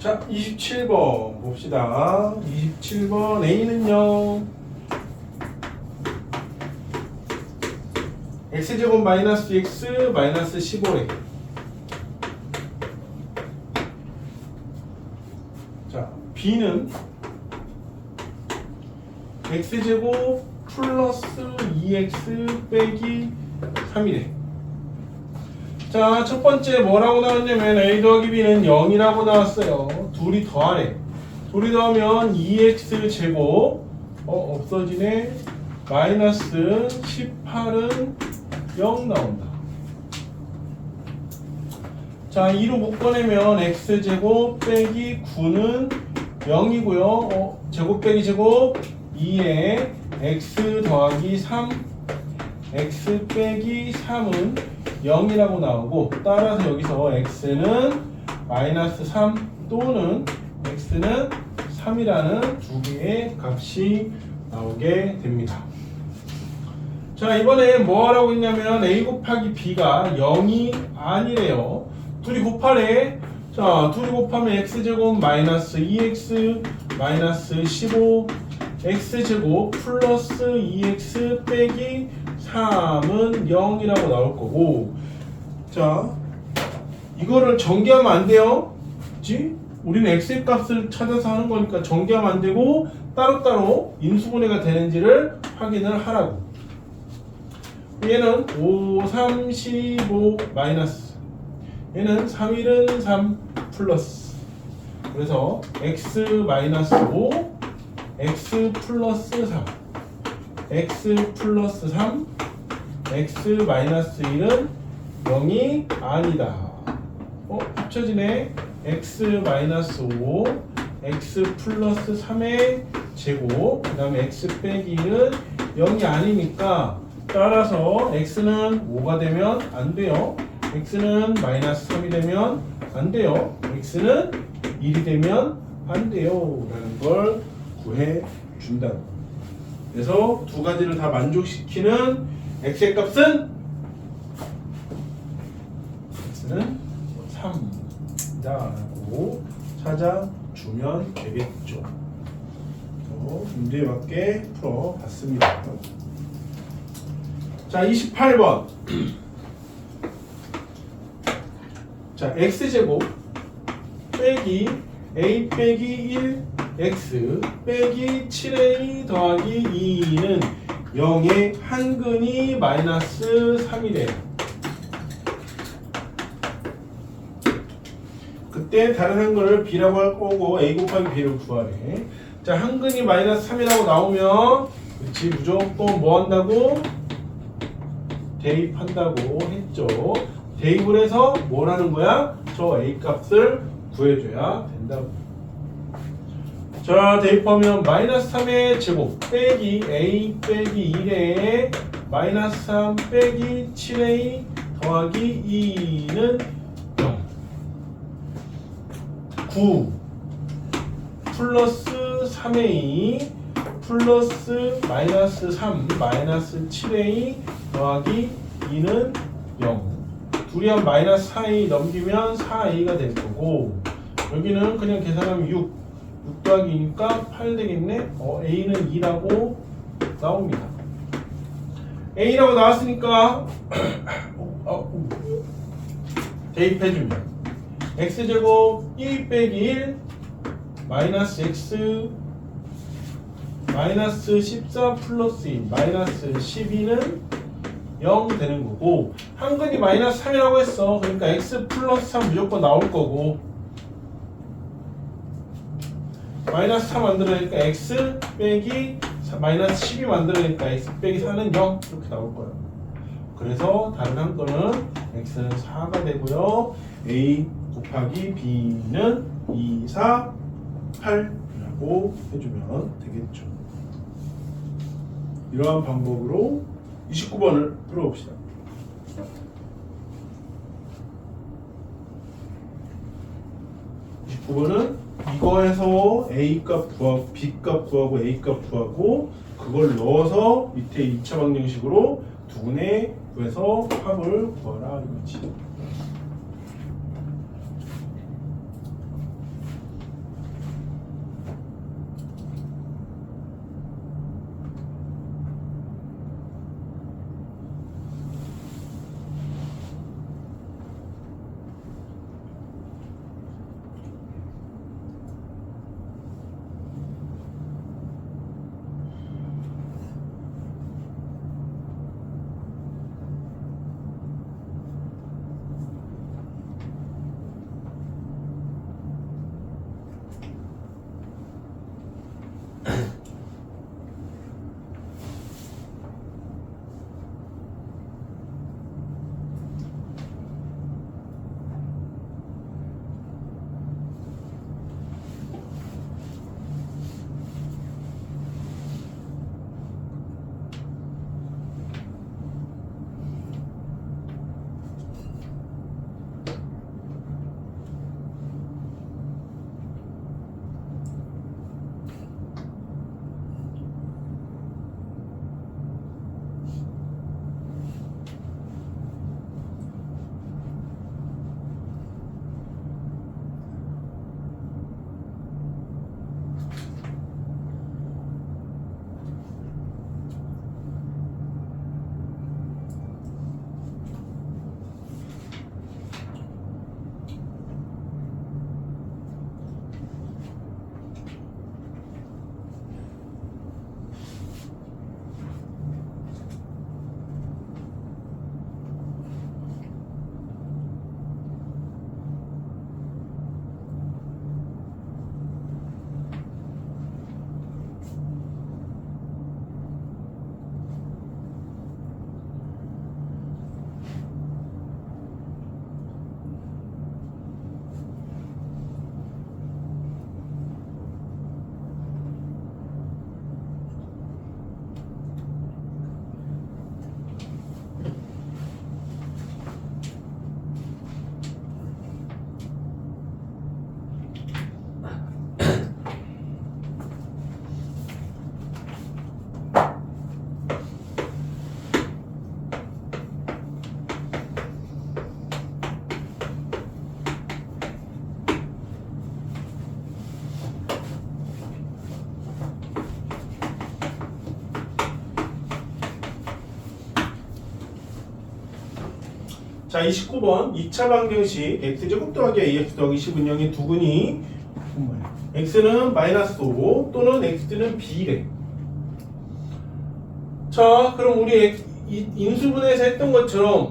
자, 27번 봅시다. 27번 A는요. x제곱 마이너스 x 마이너스 15래. 자, B는 x제곱 플러스 2x 빼기 3이래. 자, 첫 번째 뭐라고 나왔냐면 A 더하기 B는 0이라고 나왔어요. 둘이 더하래. 둘이 더하면 2x 제곱 없어지네. 마이너스 18은 0 나온다. 자, 2로 묶어내면 x 제곱 빼기 9는 0이고요. 제곱 빼기 제곱 2에 x 더하기 3 x 빼기 3은 0이라고 나오고, 따라서 여기서 x는 마이너스 3 또는 x는 3이라는 두 개의 값이 나오게 됩니다. 자, 이번에 뭐 하라고 했냐면 a 곱하기 b가 0이 아니래요. 둘이 곱하래. 자, 둘이 곱하면 x제곱 마이너스 2x 마이너스 15 x제곱 플러스 2x 빼기 3은 0이라고 나올 거고, 자, 이거를 전개하면 안 돼요. 그치? 우리는 x의 값을 찾아서 하는 거니까 전개하면 안 되고 따로따로 인수분해가 되는지를 확인을 하라고. 얘는 5, 3, 15 마이너스, 얘는 3, 1은 3 플러스. 그래서 x 마이너스 5 x 플러스 3 x 플러스 3 x 마이너스 1은 0이 아니다. 합쳐지네. x 마이너스 5 x 플러스 3의 제곱 그 다음에 x 빼기 1은 0이 아니니까, 따라서 x는 5가 되면 안 돼요. x는 마이너스 3이 되면 안 돼요. x는 1이 되면 안 돼요 라는 걸 구해 준다고. 그래서 두 가지를 다 만족시키는 x의 값은 x는 3다 라고 찾아주면 되겠죠. 문제에 맞게 풀어봤습니다. 자, 28번. 자, x제곱 빼기 a 빼기 1 x 빼기 7a 더하기 2는 0의 한근이 마이너스 3이래요. 그때 다른 한근을 b라고 할 거고 a 곱하기 b를 구하래. 자, 한근이 마이너스 3이라고 나오면 그렇지, 무조건 뭐 한다고? 대입한다고 했죠. 대입을 해서 뭘 하는 거야? 저 a 값을 구해줘야 된다고. 자, 대입하면 마이너스 3의 제곱 빼기 a 빼기 1에 마이너스 3 빼기 7a 더하기 2는 0 9 플러스 3a 플러스 마이너스 3 마이너스 7a 더하기 2는 0 둘이 한 마이너스 4a 넘기면 4a가 될 거고, 여기는 그냥 계산하면 6 더하기 2니까 8 되겠네. a는 2라고 나옵니다. a라고 나왔으니까 대입해주면 x제곱 1 빼기 1 마이너스 x 마이너스 14 플러스 2 마이너스 12는 0 되는 거고, 한근이 마이너스 3이라고 했어. 그러니까 x 플러스 3 무조건 나올 거고, 마이너스 4 만들어내니까 x 빼기 마이너스 12 만들어내니까 x 빼기 4는 0 이렇게 나올 거예요. 그래서 다른 한건은 x는 4가 되고요, a 곱하기 b는 2, 4, 8이라고 해주면 되겠죠. 이러한 방법으로 29번을 풀어봅시다. 29번은 이거에서 a 값 구하고 b 값 구하고 a 값 구하고 그걸 넣어서 밑에 2차 방정식으로 두근에 구해서 합을 구하라 이거지. 자, 29번 2차 방정식 x제곱 더하기 ax 더하기 10은영의 두근이 x는 마이너스 5 또는 x는 b래. 자, 그럼 우리 인수분해에서 했던 것처럼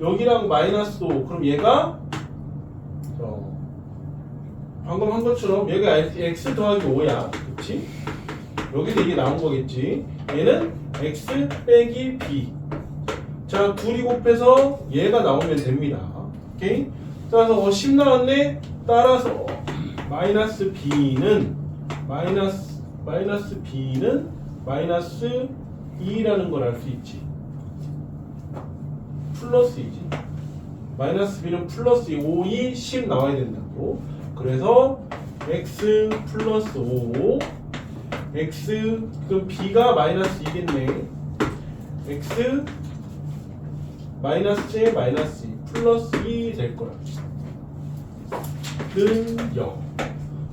여기랑 마이너스 5 그럼 얘가 방금 한 것처럼 얘가 x 더하기 5야. 그치? 여기도 이게 나온 거겠지. 얘는 x 빼기 b. 자, 둘이 곱해서 얘가 나오면 됩니다. 오케이? 따라서 10 나왔네. 따라서 마이너스 b는 마이너스 b는 마이너스 2라는 걸 알 수 있지. 플러스이지. 마이너스 b는 플러스 5, 2, 10 나와야 된다고. 그래서 x 플러스 5 x 그 b가 마이너스 2겠네. x 마이너스 1 마이너스 2 플러스 2 될 거야. 는 0.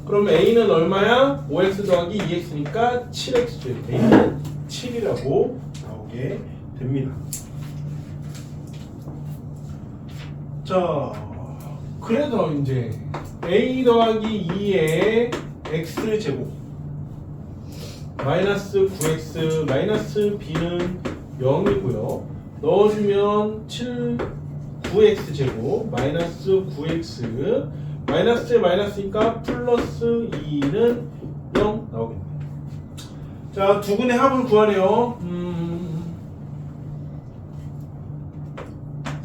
그럼 a는 얼마야? 5x 더하기 2x니까 7x. a는 7이라고 나오게 됩니다. 자, 그래서 이제 a 더하기 2의 x제곱 마이너스 9x 마이너스 b는 0이고요. 넣어주면 9x 제곱 마이너스 9x 마이너스 마이너스니까 플러스 2는 0 나오겠네. 자, 두근의 합을 구하래요.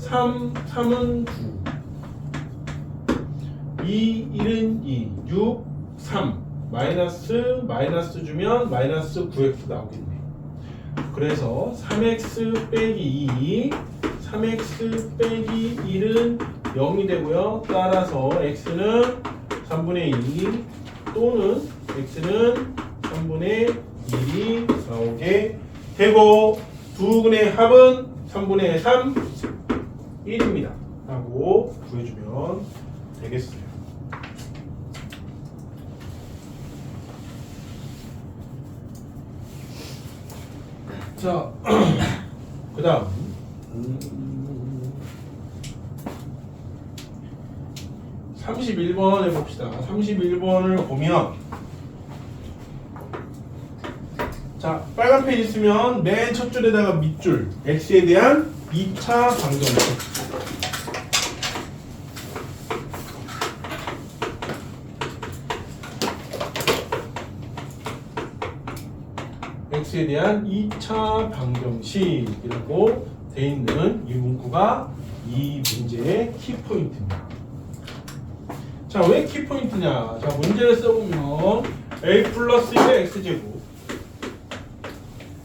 3은 9 2, 1은 2 6, 3 마이너스 주면 마이너스 9x 나오겠네. 그래서 3x 빼기 2 3x 빼기 1은 0이 되고요. 따라서 x는 3분의 2 또는 x는 3분의 1이 나오게 되고 두근의 합은 3분의 3 1입니다 라고 구해주면 되겠어요. 자, 그 다음 31번 해봅시다. 31번을 보면 자, 빨간 페이지 있으면 맨 첫 줄에다가 밑줄 x에 대한 2차 방정식 x에 대한 2차 방정식이라고 돼 있는 이 문구가 이 문제의 키포인트입니다. 자, 왜 키포인트냐? 자, 문제를 써보면 a 플러스 1의 x제곱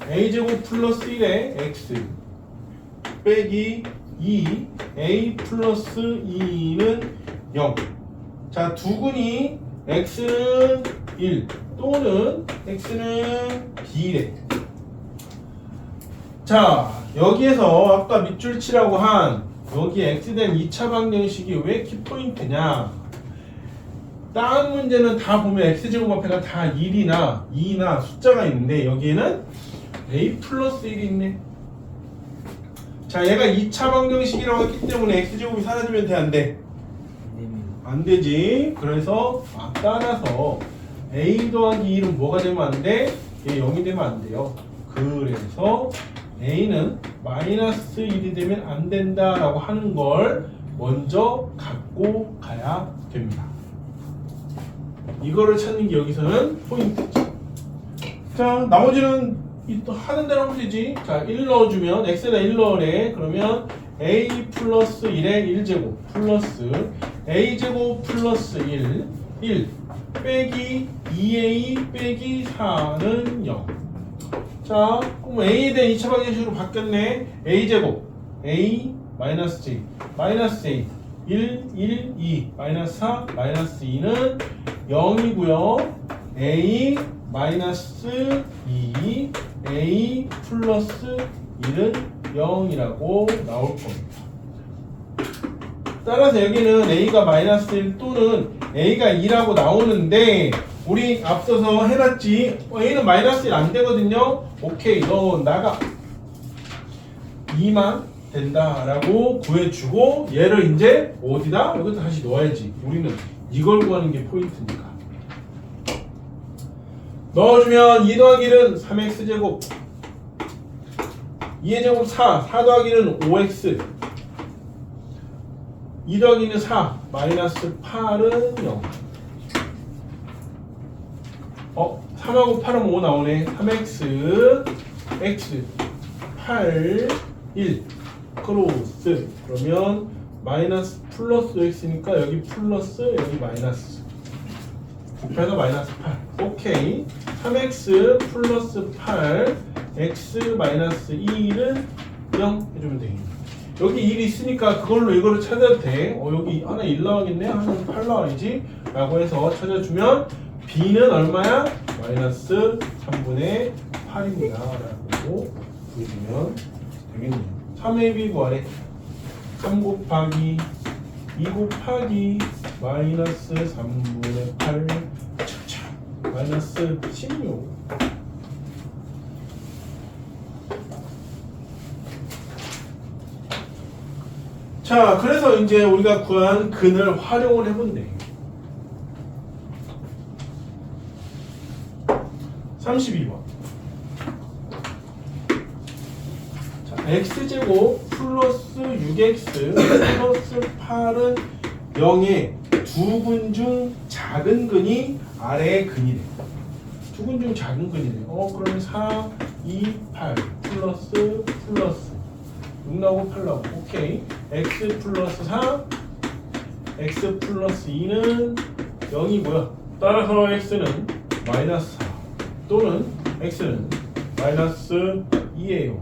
a제곱 플러스 1의 x 빼기 2 a 플러스 2는 0. 자, 두근이 x는 1 또는 x는 b래. 자, 여기에서 아까 밑줄 치라고 한 여기 x에 대한 2차 방정식이 왜 키포인트냐? 다른 문제는 다 보면 x제곱 앞에가 다 1이나 2나 숫자가 있는데 여기에는 a 플러스 1이 있네. 자, 얘가 2차 방정식이라고 했기 때문에 x제곱이 사라지면 돼, 안 돼? 안 되지. 그래서 따라서 a 더하기 1은 뭐가 되면 안 돼? 얘 0이 되면 안 돼요. 그래서 a는 마이너스 1이 되면 안 된다라고 하는 걸 먼저 갖고 가야 됩니다. 이거를 찾는 게 여기서는 포인트죠. 자, 나머지는 또 하는 대로 하면 되지. 자, 1 넣어주면 x에다 1 넣으래. 그러면 a 플러스 1의 1제곱 플러스 a제곱 플러스 1 빼기 2a 빼기 4는 0. 자, 그럼 a에 대한 2차 방정식으로 바뀌었네. a제곱 a 마이너스 j 마이너스 a 1, 2 마이너스 4 마이너스 2는 0이고요. a 마이너스 2 a 플러스 1은 0이라고 나올 겁니다. 따라서 여기는 a가 마이너스 1 또는 a가 2라고 나오는데 우리 앞서서 해놨지. a는 마이너스 1 안 되거든요. 오케이, 너 나가. 2만 된다라고 구해주고 얘를 이제 어디다? 여기다 다시 넣어야지. 우리는 이걸 구하는 게 포인트니까. 넣어주면 2 더하기 1은 3x제곱 2의 제곱 4 더하기 1은 5x 2 더하기 1은 4 마이너스 8은 0. 3하고 8하면 5 나오네. 3x x 8 1 크로스. 그러면 마이너스 플러스 x니까 여기 플러스 여기 마이너스 곱해서 마이너스 8. 오케이. 3x 플러스 8 x 마이너스 2는 0 해주면 되겠네. 여기 1이 있으니까 그걸로 이거를 찾아도 돼. 여기 하나 1 나와야겠네. 하나는 8 나와야지. 라고 해서 찾아주면 b는 얼마야? 마이너스 3분의 8입니다. 라고 보여주면 되겠네요. 3ab 구하래. 3 곱하기 2 곱하기 마이너스 3분의 8 마이너스 16. 자, 그래서 이제 우리가 구한 근을 활용을 해본대. 32번. 자, x제곱 플러스 6x 플러스 8은 0의 두 근 중 작은 근이 아래의 근이래. 두 근 중 작은 근이래. 그러면 4, 2, 8 플러스 6 나오고 8 나오고. 오케이. x 플러스 4 x 플러스 2는 0이고요. 따라서 x는 마이너스 4 또는 x는 마이너스 2예요.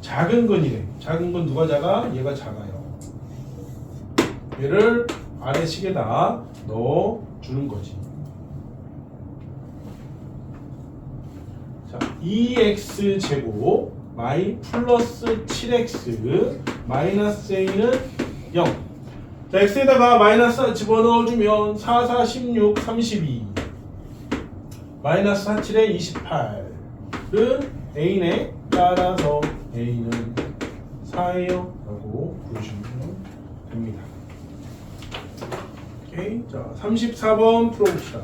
작은 근이래. 작은 근 누가 작아? 얘가 작아요. 얘를 아래 식에다 넣어주는 거지. 자, 2x 제곱 마이 플러스 7x 마이너스 a는 0. 자, x에다가 마이너스 집어넣어주면 4, 4, 16, 32 마이너스 4, 7에 28은 a네. 따라서 a는 4예요 라고 보여주면 됩니다. 오케이. 자, 34번 풀어봅시다.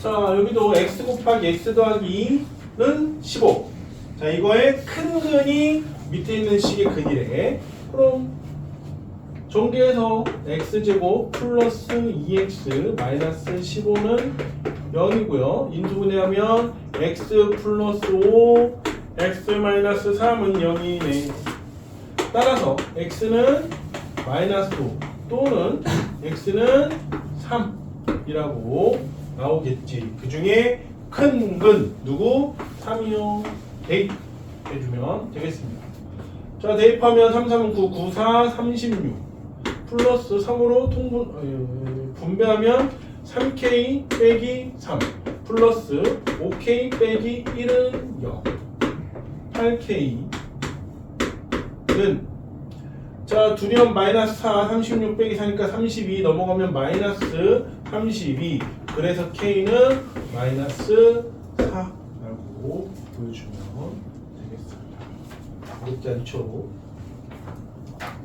자, 여기도 x 곱하기 x 더하기 2는 15. 자, 이거의 큰 근이 밑에 있는 식의 근이래. 그럼 전개해서 x제곱 플러스 2x 마이너스 15는 0이고요. 인수분해하면 x 플러스 5, x 마이너스 3은 0이네. 따라서 x는 마이너스 5 또는 x는 3이라고 나오겠지. 그 중에 큰 근 누구? 3이요. 대입해주면 되겠습니다. 자, 대입하면 3, 3, 9, 9, 4, 36 플러스 3으로 분배하면 3k 빼기 3 플러스 5k 빼기 1은 0 8k는 자, 두리엄 마이너스 4 36 빼기 4니까 32 넘어가면 마이너스 32 그래서 K는 마이너스 4라고 보여주면 되겠습니다. 어렵지 않죠?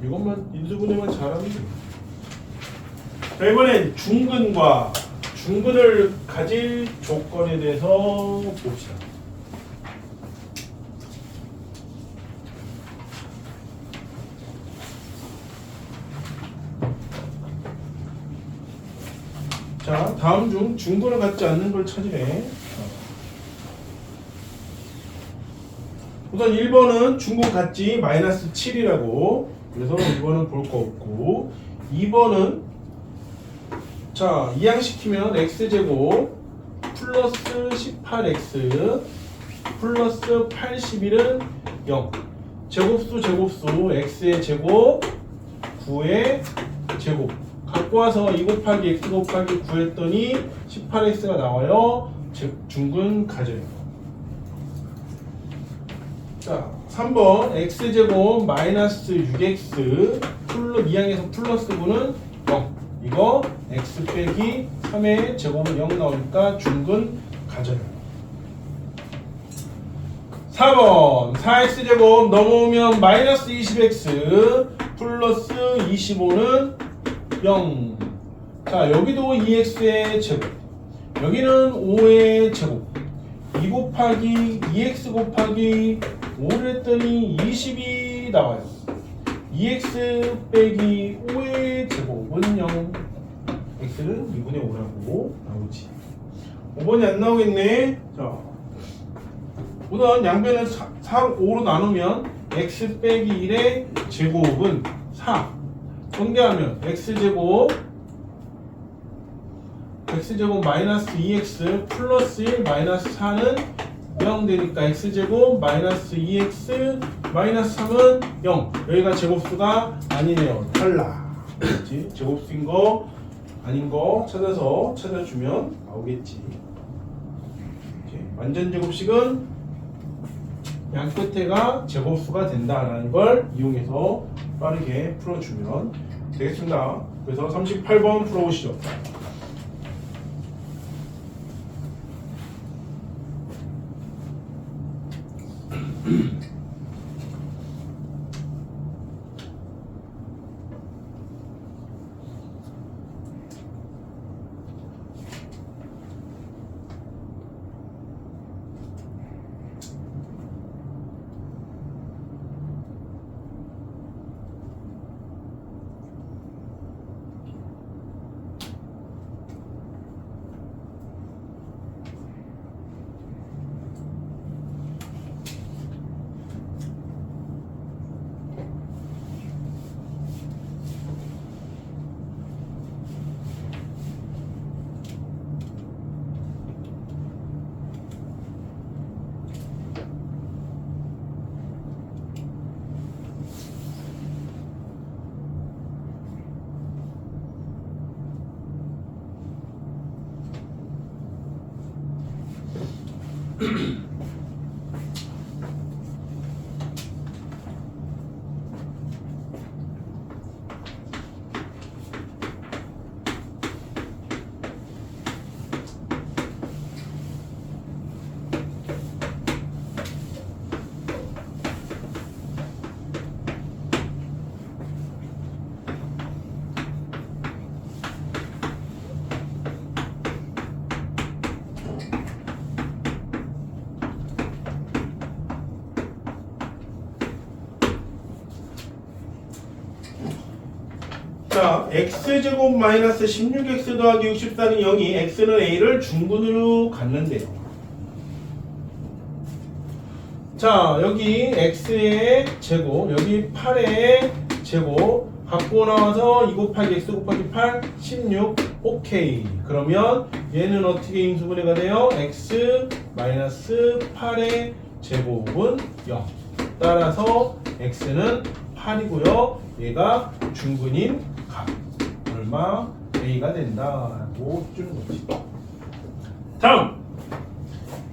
이것만 인수분해만 잘하면 돼요. 자, 이번엔 중근과 중근을 가질 조건에 대해서 봅시다. 자, 다음 중 중근을 갖지 않는 걸 찾으래. 우선 1번은 중근 같지 마이너스 7이라고. 그래서 1번은 볼 거 없고 2번은 자, 이항시키면 x제곱 플러스 18x 플러스 81은 0 제곱수 x의 제곱 9의 제곱 갖고 와서 2 곱하기 x 곱하기 9 했더니 18x가 나와요. 즉 중근 가져요. 자, 3번 x제곱 마이너스 6x 이항에서 플러스 9는 0 이거 x 빼기 3의 제곱은 0 나오니까 중근 가져요. 4번 4x제곱 넘어오면 마이너스 20x 플러스 25는 0. 자, 여기도 2x의 제곱 여기는 5의 제곱 2 곱하기 2x 곱하기 5를 했더니 20이 나와요. 2x 빼기 5의 제곱은 0 x는 2분의 5라고 나오지. 5번이 안 나오겠네. 자, 우선 양변을 5로 나누면 x 빼기 1의 제곱은 4 전개하면 x제곱 마이너스 2x 플러스 1 마이너스 4는 0 되니까 x제곱 마이너스 2x 마이너스 3은 0 여기가 제곱수가 아니네요. 탈락. 그렇지? 제곱수인 거 아닌 거 찾아주면 나오겠지. 이렇게. 완전 제곱식은 양 끝에가 제곱수가 된다라는 걸 이용해서 빠르게 풀어주면 되겠습니다. 그래서 38번 풀어보시죠. 자, x제곱 마이너스 16x 더하기 64는 0이 x는 a를 중근으로 갖는데요. 자, 여기 x의 제곱, 여기 8의 제곱 갖고 나와서 2 곱하기 x 곱하기 8, 16, 오케이. 그러면 얘는 어떻게 인수분해가 돼요? x 마이너스 8의 제곱은 0. 따라서 x는 8이고요. 얘가 중근인 값 얼마 a가 된다라고 주는 거지. 다음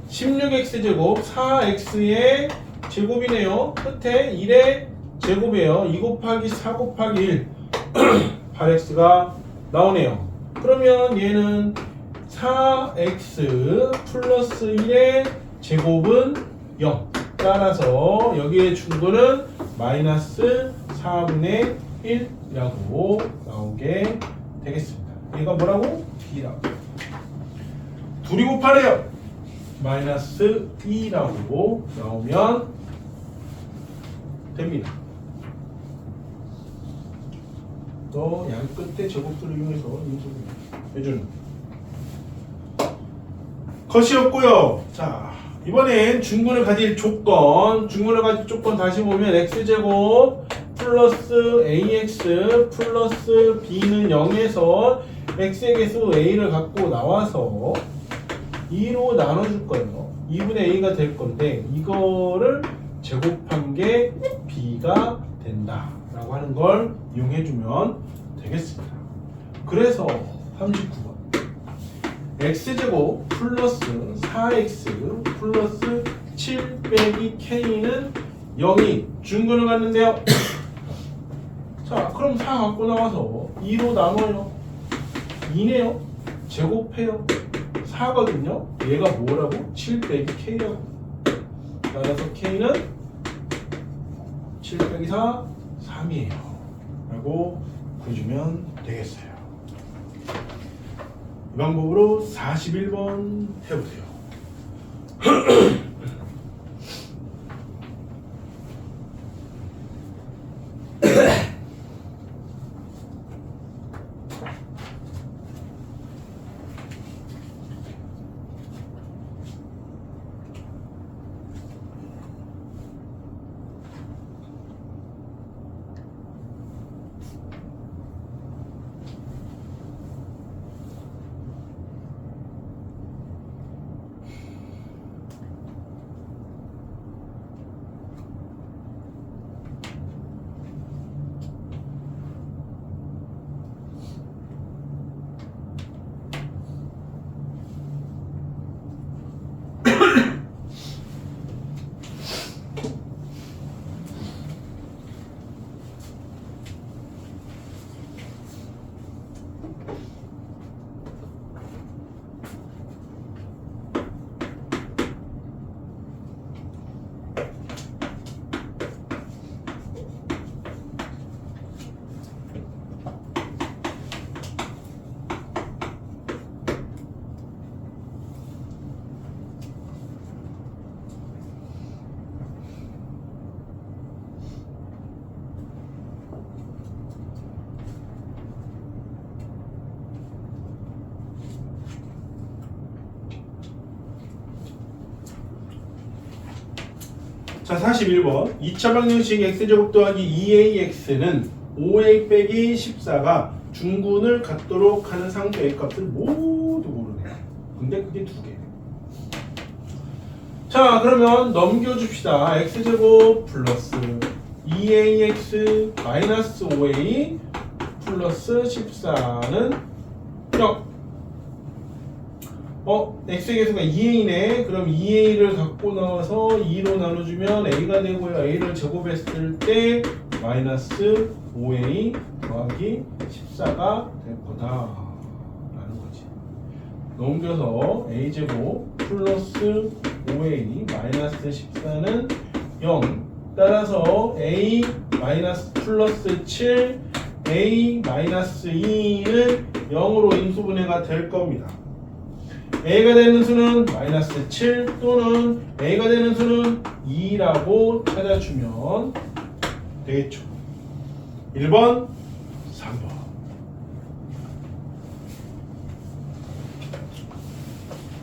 16x 제곱 4x의 제곱이네요. 끝에 1의 제곱이에요. 2 곱하기 4 곱하기 1 8x가 나오네요. 그러면 얘는 4x 플러스 1의 제곱은 0. 따라서 여기에 중근은 마이너스 4분의 1이라고 나오게 되겠습니다. 얘가 뭐라고? b라고. 둘이 곱하래요. 마이너스 2라고 나오면 됩니다. 또 양 끝에 제곱수를 이용해서 인수분해 해주는 것이었고요. 자, 이번엔 중근을 가질 조건, 중근을 가질 조건 다시 보면 x제곱 플러스 ax 플러스 b는 0에서 x의 개수 a를 갖고 나와서 2로 나눠줄 거예요. 2분의 a가 될 건데 이거를 제곱한 게 b가 된다 라고 하는 걸 이용해주면 되겠습니다. 그래서 39번 x제곱 플러스 4x 플러스 7 빼기 k는 0이 중근을 갖는데요. 자, 그럼 4 갖고 나와서 2로 나눠요. 2네요. 제곱해요. 4거든요. 얘가 뭐라고? 7 빼기 k라고. 따라서 k는 7 빼기 4, 3이에요. 라고 구해주면 되겠어요. 이 방법으로 41번 해보세요. 자, 41번 2차 방정식 x제곱 더하기 2ax는 5a 빼기 14가 중근을 갖도록 하는 상수의 값을 모두 모르네요. 근데 그게 두 개. 자, 그러면 넘겨줍시다. x제곱 플러스 2ax 마이너스 5a 플러스 14는 0. x의 계수가 2a네. 그럼 2a를 갖고 나와서 2로 나눠주면 a가 되고요. a를 제곱했을 때 마이너스 5a 더하기 14가 될 거다 라는 거지. 넘겨서 a제곱 플러스 5a 마이너스 14는 0. 따라서 a 마이너스 플러스 7 a 마이너스 2는 0으로 인수분해가 될 겁니다. a가 되는 수는 마이너스 7 또는 a가 되는 수는 2라고 찾아주면 되겠죠. 1번, 3번.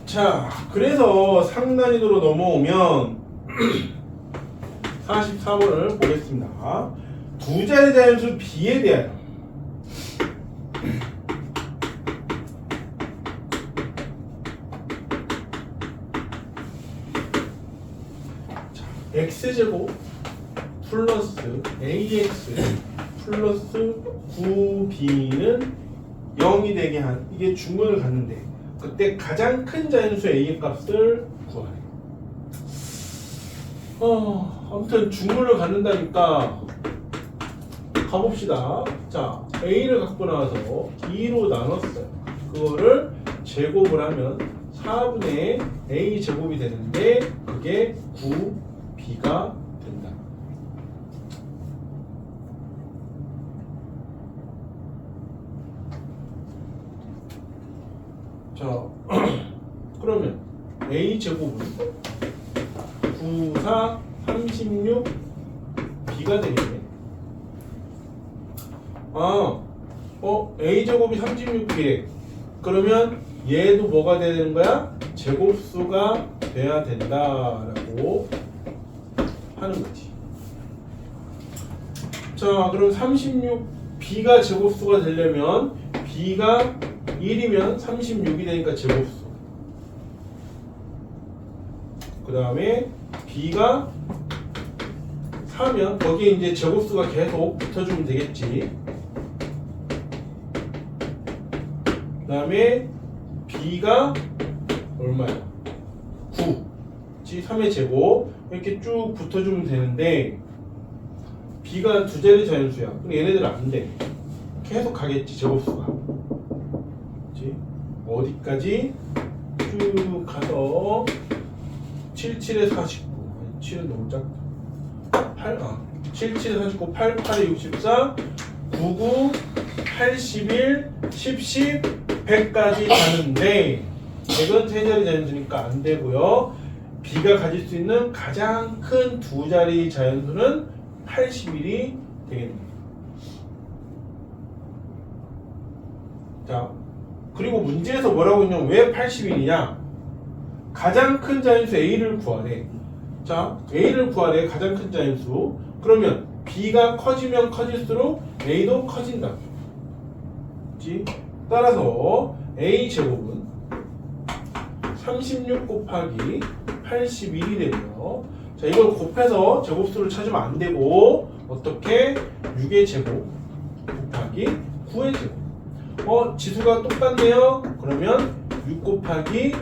자, 그래서 상단위도로 넘어오면 44번을 보겠습니다. 두 자리 자연수 b에 대하여 x제곱 플러스 ax 플러스 9b는 0이 되게 한 이게 중근을 갖는데 그때 가장 큰 자연수 a의 값을 구하래. 아무튼 중근을 갖는다니까 가봅시다. 자, a를 갖고 나와서 2로 나눴어요. 그거를 제곱을 하면 4분의 a 제곱이 되는데 그게 9b가 된다. 자, 그러면 a 제곱은 9, 4, 36 b가 되겠네. a 제곱이 36b래. 그러면 얘도 뭐가 돼야 되는 거야? 제곱수가 돼야 된다라고 하는 거지. 자, 그럼 36b가 제곱수가 되려면 b가 1이면 36이 되니까 제곱수. 그 다음에 b가 4면 거기에 이제 제곱수가 계속 붙어주면 되겠지. 그 다음에 b가 얼마야? 9. 3의 제곱 이렇게 쭉 붙어주면 되는데 b가 두 자리 자연수야. 그럼 얘네들은 안 돼. 계속 가겠지 제곱수가. 그치? 어디까지? 쭉 가서 77에 49. 7은 너무 작다. 77에 49, 88에 64, 99, 81, 10, 10, 100까지 가는데 100은 세 자리 자연수니까 안 되고요. b가 가질 수 있는 가장 큰 두 자리 자연수는 81이 되겠네요. 자, 그리고 문제에서 뭐라고 했냐면 왜 81이냐? 가장 큰 자연수 a를 구하래. 자, a를 구하래. 가장 큰 자연수. 그러면 b가 커지면 커질수록 a도 커진다. 그치? 따라서 a 제곱은 36 곱하기 81이 되고요. 자, 이걸 곱해서 제곱수를 찾으면 안 되고 어떻게? 6의 제곱 곱하기 9의 제곱. 지수가 똑같네요. 그러면 6 곱하기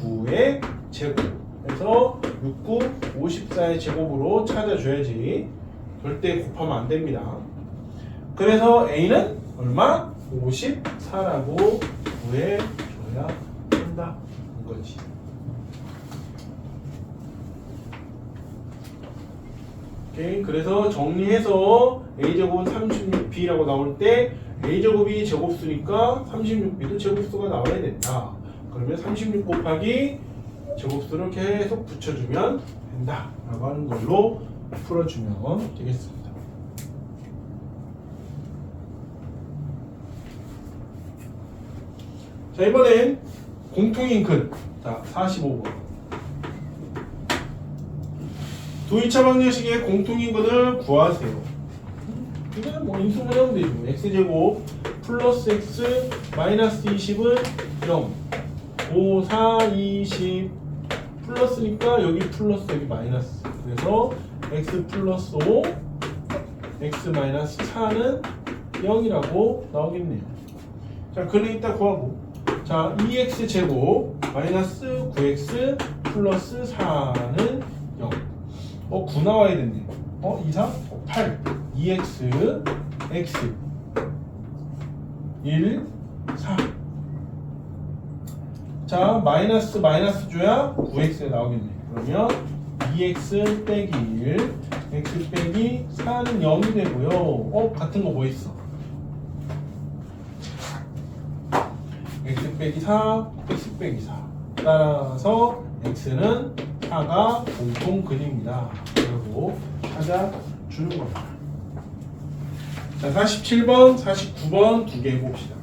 9의 제곱 해서 6, 9, 54의 제곱으로 찾아줘야지. 절대 곱하면 안 됩니다. 그래서 a는 얼마? 54라고 구해줘야 한다. 이거지. 오케이. 그래서 정리해서 a제곱은 36b라고 나올 때 a제곱이 제곱수니까 36b도 제곱수가 나와야 된다. 그러면 36 곱하기 제곱수를 계속 붙여주면 된다 라고 하는 걸로 풀어주면 되겠습니다. 자, 이번엔 공통인 근. 자, 45번. 두 2차 방정식의 공통인 근을 구하세요. 이거는 뭐 인수분해 하면 되죠. x제곱 플러스 x 마이너스 20은 0. 5, 4, 20 플러스니까 여기 플러스 여기 마이너스. 그래서 x 플러스 5 x 마이너스 4는 0이라고 나오겠네요. 자, 그는 이따 구하고. 자, 2x 제곱 마이너스 9x 플러스 4는 0. 9 나와야 됐네. 2, 3, 8. 2x, x. 1, 4. 자, 마이너스 줘야 9x가 나오겠네. 그러면 2x 빼기 1, x 빼기 4는 0이 되고요. 같은 거 뭐 있어? x 빼기 4, x 빼기 4. 따라서 x는 4가 공통 그림이다. 그리고 찾아주는 겁니다. 자, 47번, 49번 두 개 해봅시다.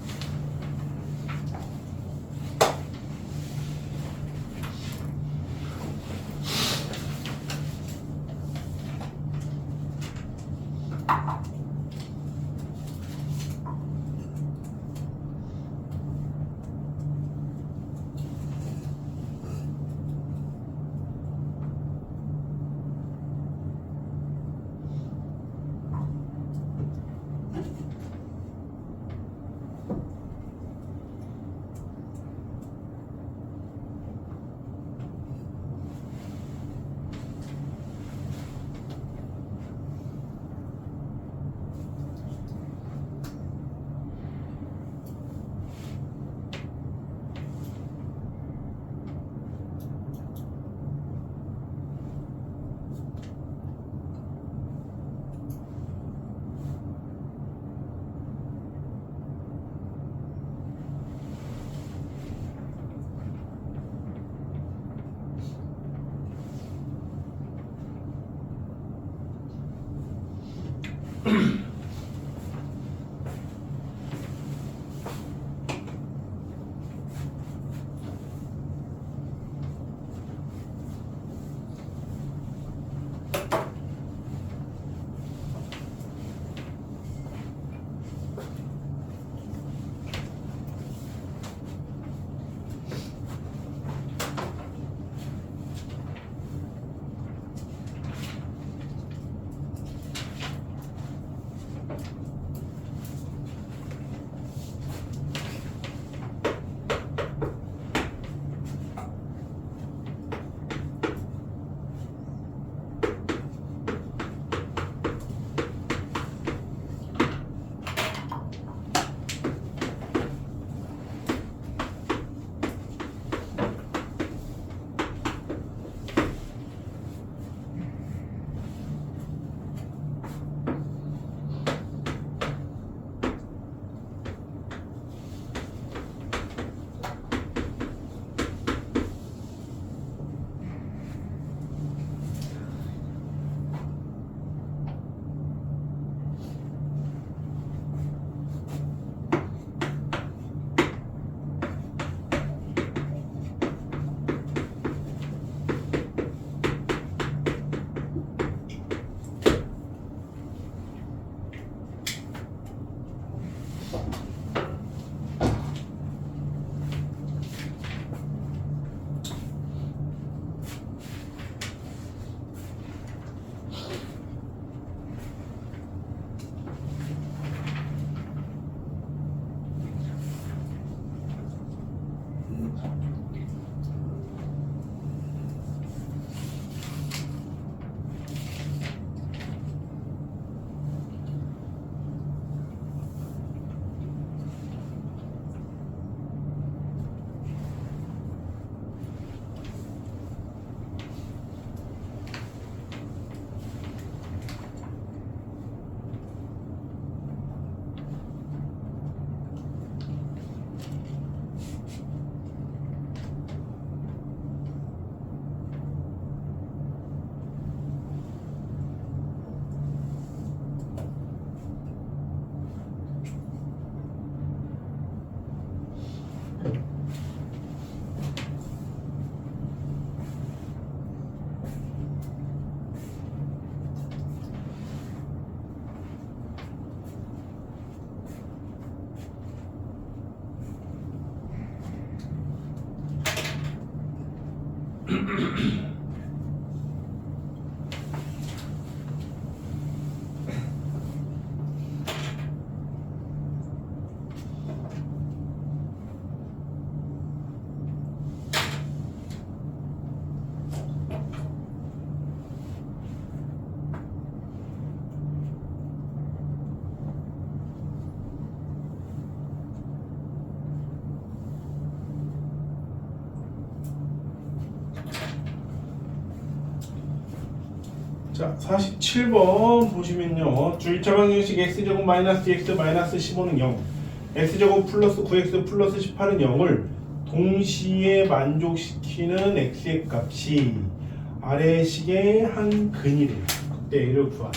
자, 47번 보시면요. 주1차 방정식 x제곱 마이너스 x 마이너스 15는 0, x제곱 플러스 9x 플러스 18은 0을 동시에 만족시키는 x의 값이 아래 식의 한 근이래요. 그때 A를 구하라.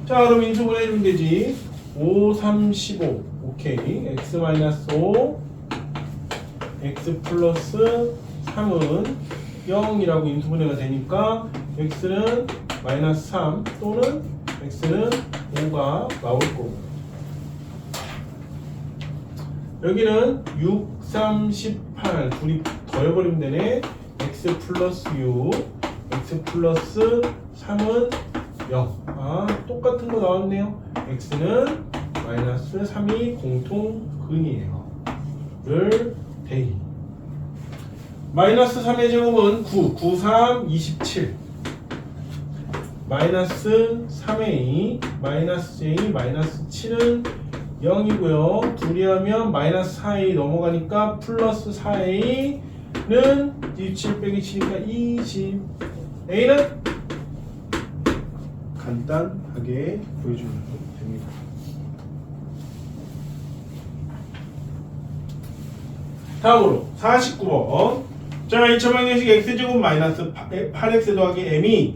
자, 그럼 인수분해 해주면 되지. 5, 3, 15. 오케이. x 마이너스 5, x 플러스 3은 0이라고 인수분해가 되니까 x는 마이너스 3 또는 x는 5가 나올 거고, 여기는 6, 3, 18 둘이 더해버리면 되네. x 플러스 6, x 플러스 3은 0. 아, 똑같은 거 나왔네요. x는 마이너스 3이 공통근이에요. 를 대입. 마이너스 3의 제곱은 9, 9, 3, 27. 마이너스 3a, 마이너스 j, 마이너스 7은 0이고요. 둘이 하면 마이너스 4a 넘어가니까 플러스 4a는 27 빼기 7이니까 20. a는 간단하게 보여주면 됩니다. 다음으로 49번. 자, 2차 방정식 x제곱 마이너스 8x 더하기 m이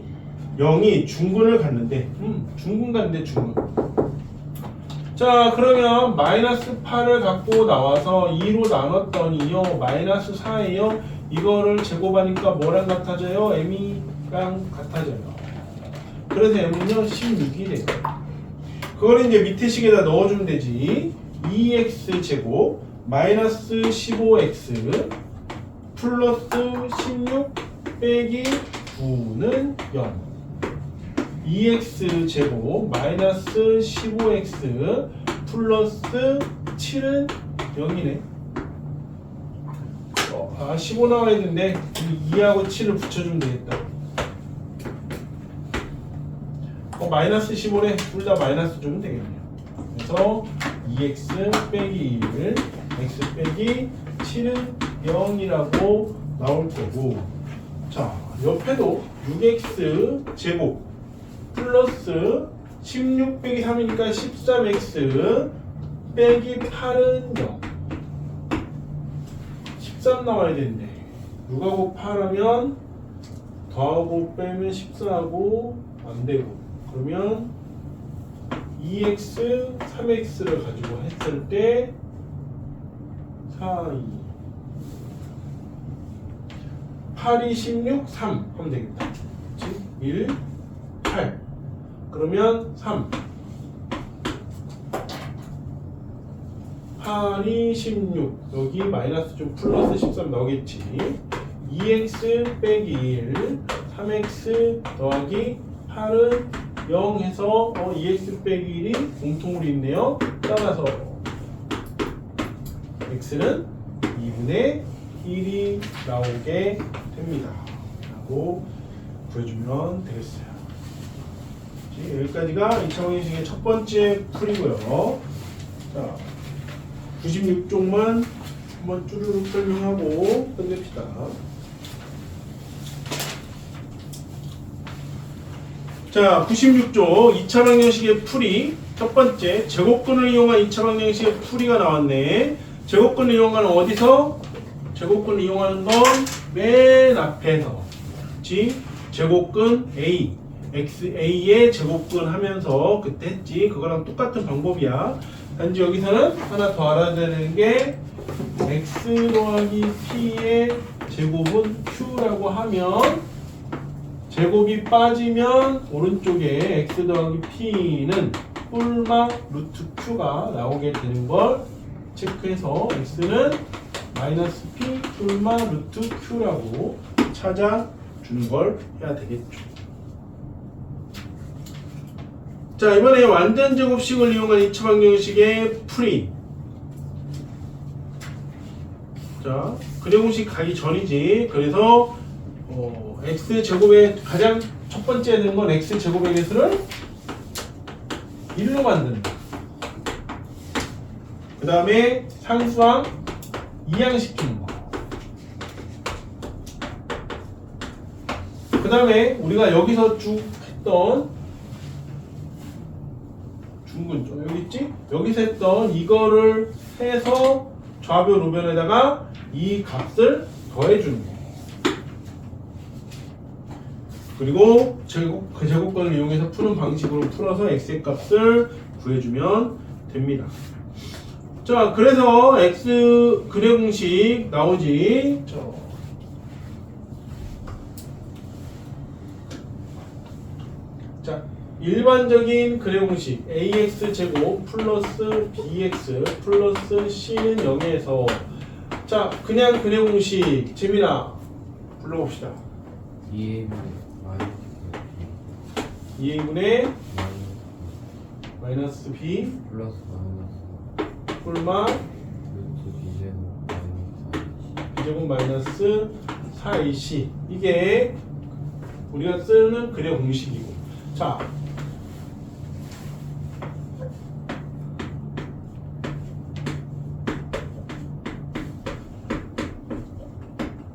0이 중근을 갖는데, 중근 갖는데 중근. 자, 그러면 마이너스 8을 갖고 나와서 2로 나눴더니요 마이너스 4예요. 이거를 제곱하니까 뭐랑 같아져요? m이랑 같아져요. 그래서 m은요 16이 돼요. 그걸 이제 밑에 식에다 넣어주면 되지. 2x 제곱 마이너스 15x 플러스 16 빼기 9는 0. 2x 제곱 마이너스 15x 플러스 7은 0이네. 15 나와야 되는데 2하고 7을 붙여주면 되겠다. 마이너스 15래. 둘 다 마이너스 주면 되겠네요. 그래서 2x 빼기 1, x 빼기 7은 0이라고 나올 거고, 자, 옆에도 6x 제곱 플러스 16 빼기 3이니까 13x 빼기 8은 0. 13 나와야 되는데 6하고 8하면 더하고 빼면 14하고 안되고, 그러면 2x, 3x를 가지고 했을 때 4, 2 8이 16, 3 하면 되겠다. 그치? 1, 8 그러면 3 8이 16 여기 마이너스 좀 플러스 13 나오겠지. 2x 빼기 1 3x 더하기 8은 0 해서 2x 빼기 1이 공통으로 있네요. 따라서 x는 2분의 1이 나오게 됩니다 라고 보여주면 되겠어요. 여기까지가 2차 방정식의 첫 번째 풀이고요. 자, 96쪽만 한번 쭈르륵 설명하고 끝냅시다. 자, 96쪽 2차 방정식의 풀이 첫 번째, 제곱근을 이용한 2차 방정식의 풀이가 나왔네. 제곱근을 이용하는 어디서? 제곱근을 이용하는 건 맨 앞에서. 그치? 제곱근 A, XA의 제곱근 하면서 그때 했지. 그거랑 똑같은 방법이야. 단지 여기서는 하나 더 알아야 되는 게 X 더하기 P의 제곱은 Q라고 하면 제곱이 빠지면 오른쪽에 X 더하기 P는 뿔마 루트 Q가 나오게 되는 걸 체크해서 X는 마이너스 P 뿔마 루트 Q라고 찾아주는 걸 해야 되겠죠. 자, 이번에 완전 제곱식을 이용한 2차 방정식의 풀이. 자, 그제곱식 가기 전이지. 그래서 x제곱의 가장 첫 번째 되는 건 x제곱의 개수를 1로 만든다. 그 다음에 상수항 이항시키는 거. 그 다음에 우리가 여기서 쭉 했던 중근점 여기 있지? 여기서 했던 이거를 해서 좌변 우변에다가 이 값을 더해주는 거. 그리고 그 제곱권을 이용해서 푸는 방식으로 풀어서 x의 값을 구해주면 됩니다. 자, 그래서 x 근의 공식 나오지. 자, 일반적인 근의 공식 ax 제곱 플러스 bx 플러스 c는 0에서 자, 그냥 근의 공식 재민아 불러봅시다. 2a분의 마이너스 b 플러스 꿀마 b제곱 마이너스 4ac 이게 우리가 쓰는 근의 공식이고 자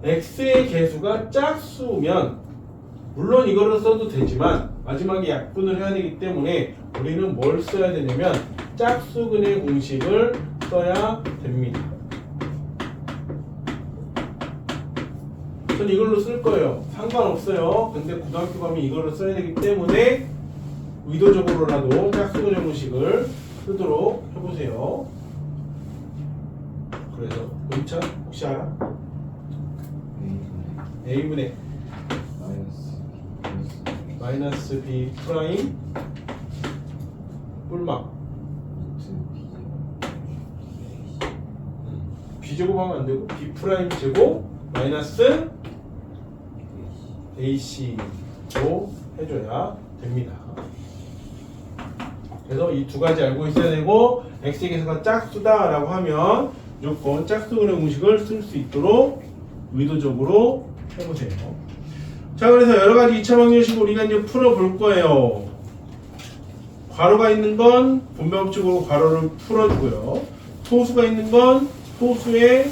x의 개수가 짝수면 물론 이거를 써도 되지만 마지막에 약분을 해야 되기 때문에 우리는 뭘 써야 되냐면 짝수근의 공식을 써야 됩니다. 전 이걸로 쓸 거예요. 상관없어요. 근데 고등학교 가면 이거를 써야 되기 때문에 의도적으로라도 짝수근의 공식을 쓰도록 해보세요. 그래서 은찬 혹시 알아? a분의 마이너스 b 프라임 뿔막 b제곱 하면 안되고 b 프라임 제곱 마이너스 ac로 해줘야 됩니다. 그래서 이 두 가지 알고 있어야 되고 x의 개수가 짝수다 라고 하면 무조건 짝수근의 공식을 쓸 수 있도록 의도적으로 해보세요. 자, 그래서 여러가지 2차 방정식을 우리가 이제 풀어볼 거예요. 괄호가 있는 건 분배법칙으로 괄호를 풀어주고요. 소수가 있는 건 소수의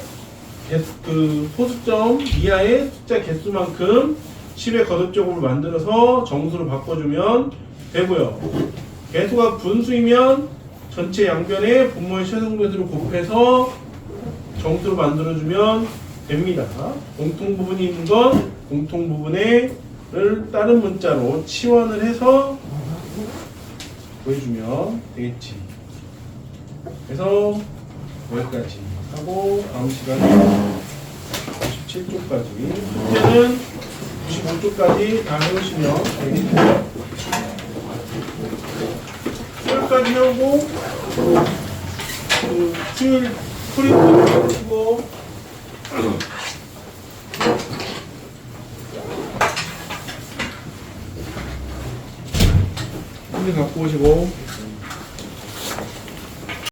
소수점 이하의 숫자 개수만큼 10의 거듭적으로 만들어서 정수로 바꿔주면 되고요. 개수가 분수이면 전체 양변에 분모의 최성분수를 곱해서 정수로 만들어주면 됩니다. 공통 부분이 있는 건 공통 부분을 다른 문자로 치환을 해서 보여주면 되겠지. 그래서 여기까지 하고 다음 시간에 97쪽까지 문제는 95쪽까지 다 해오시면 되겠고요. 수요일까지 하고 수요일 프린트 하시고 갖고 오시고